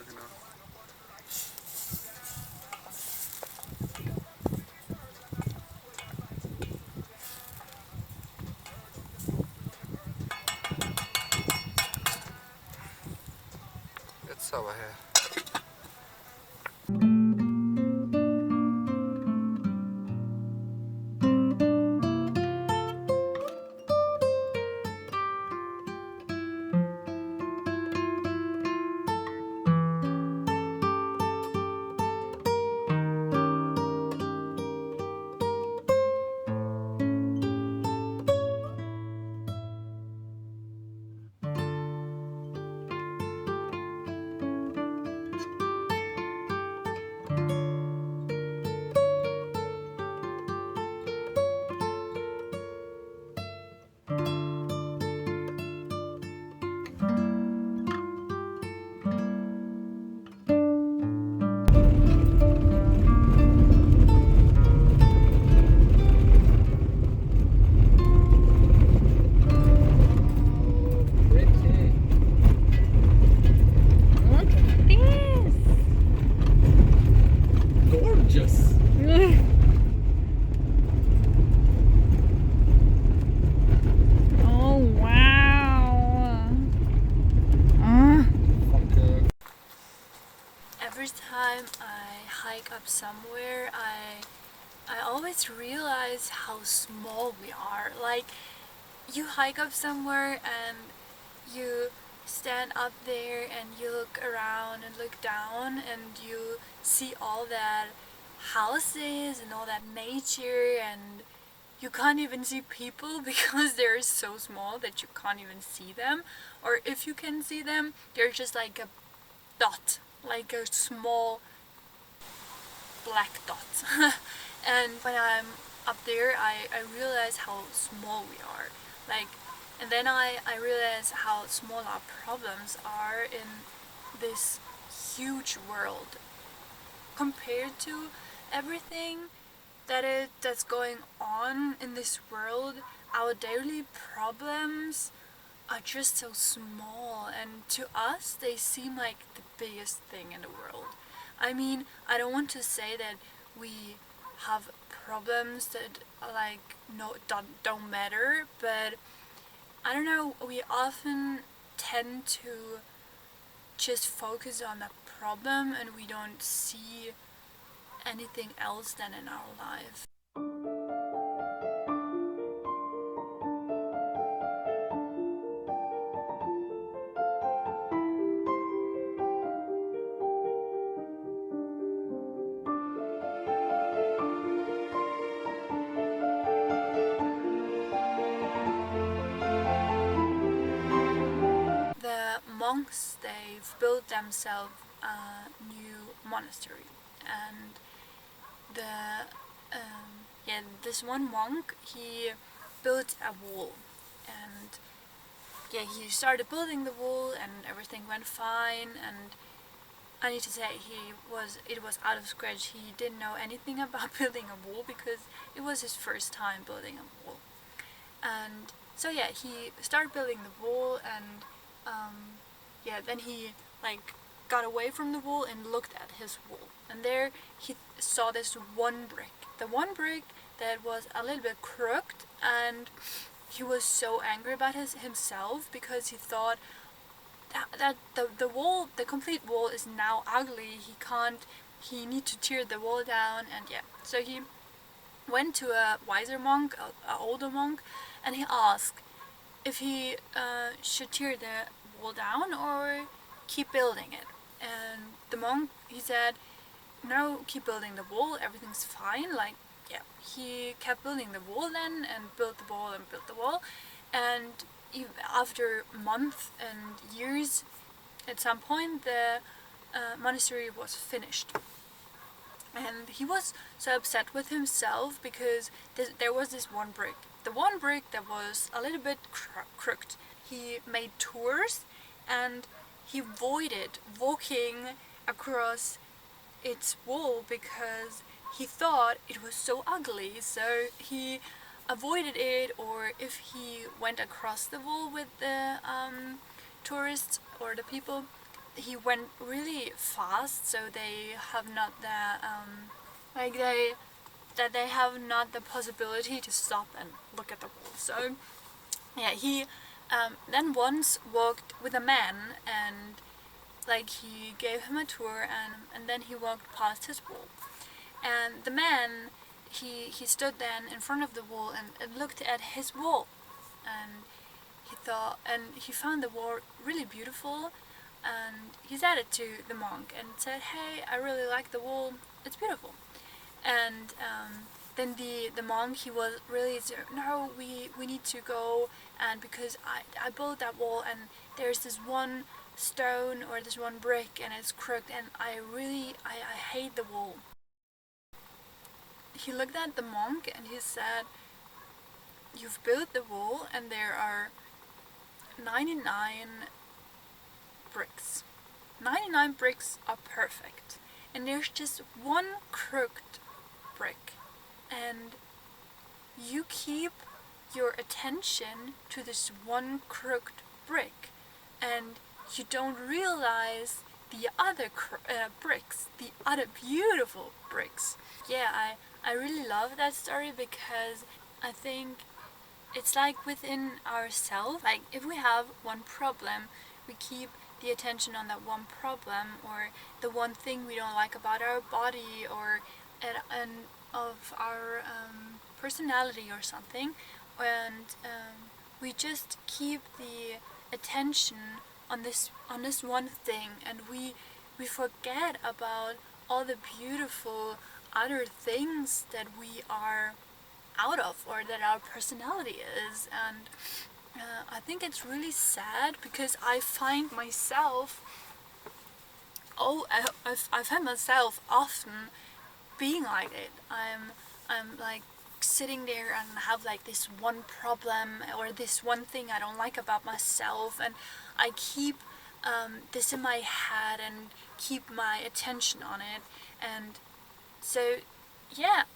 Genau. Jetzt sauber her. Every time I hike up somewhere, I always realize how small we are. Like, you hike up somewhere and you stand up there and you look around and look down and you see all that houses and all that nature, and you can't even see people because they're so small that you can't even see them. Or if you can see them, they're just like a dot, like a small black dot. And when I'm up there, I realize how small we are. Like, and then I realize how small our problems are in this huge world compared to everything that's going on in this world. Our daily problems are just so small, and to us they seem like the biggest thing in the world. I mean, I don't want to say that we have problems that like no don't matter, but I don't know, we often tend to just focus on the problem and we don't see anything else than in our life. The monks, they've built themselves a new monastery, and the this one monk, he built a wall, and he started building the wall and everything went fine. And I need to say, it was out of scratch. He didn't know anything about building a wall because it was his first time building a wall. And so he started building the wall, and then he like got away from the wall and looked at his wall, and there he saw this one brick, the one brick that was a little bit crooked, and he was so angry about himself because he thought that the wall, the complete wall, is now ugly. He need to tear the wall down, and so he went to a wiser monk, a older monk, and he asked if he should tear the wall down or keep building it. And the monk, he said, no, keep building the wall, everything's fine. Like, he kept building the wall then, and built the wall and built the wall. And after months and years, at some point, the monastery was finished. And he was so upset with himself because there was this one brick. The one brick that was a little bit crooked. He made tours, and he avoided walking across its wall because he thought it was so ugly. So he avoided it, or if he went across the wall with the tourists or the people, he went really fast, so they have not the they have not the possibility to stop and look at the wall. So he then once walked with a man, and like he gave him a tour, and then he walked past his wall, and the man, he stood then in front of the wall and looked at his wall, and he found the wall really beautiful, and he said it to the monk and said, hey, I really like the wall, it's beautiful. And then the monk, he was really, no, we need to go, and because I built that wall, and there's this one stone or this one brick and it's crooked, and I hate the wall. He looked at the monk and he said, you've built the wall and there are 99 bricks. 99 bricks are perfect, and there's just one crooked brick, and you keep your attention to this one crooked brick, and you don't realize the other bricks, the other beautiful bricks. I really love that story because I think it's like within ourselves. Like if we have one problem, we keep the attention on that one problem, or the one thing we don't like about our body, or and of our personality or something, and we just keep the attention on this one thing, and we forget about all the beautiful other things that we are out of, or that our personality is. And I think it's really sad because I find myself I find myself often being like it. I'm like sitting there and have like this one problem or this one thing I don't like about myself, and I keep this in my head and keep my attention on it. And so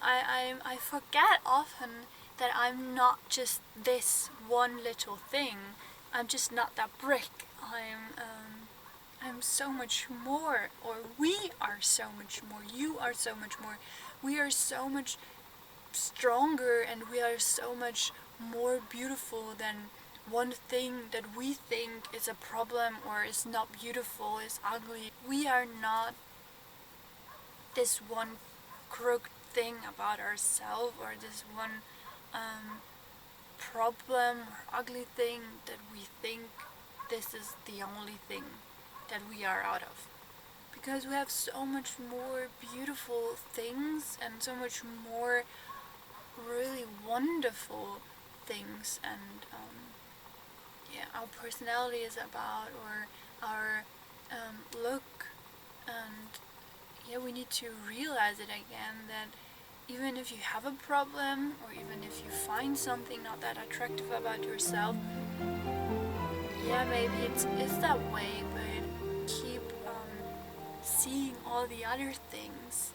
I forget often that I'm not just this one little thing. I'm just not that brick. I'm so much more, or we are so much more. You are so much more. We are so much stronger, and we are so much more beautiful than one thing that we think is a problem or is not beautiful, is ugly. We are not this one crooked thing about ourselves, or this one problem or ugly thing that we think this is the only thing that we are out of. Because we have so much more beautiful things and so much more really wonderful things, and our personality is about, or our look, and we need to realize it again, that even if you have a problem, or even if you find something not that attractive about yourself, maybe it's that way, but keep seeing all the other things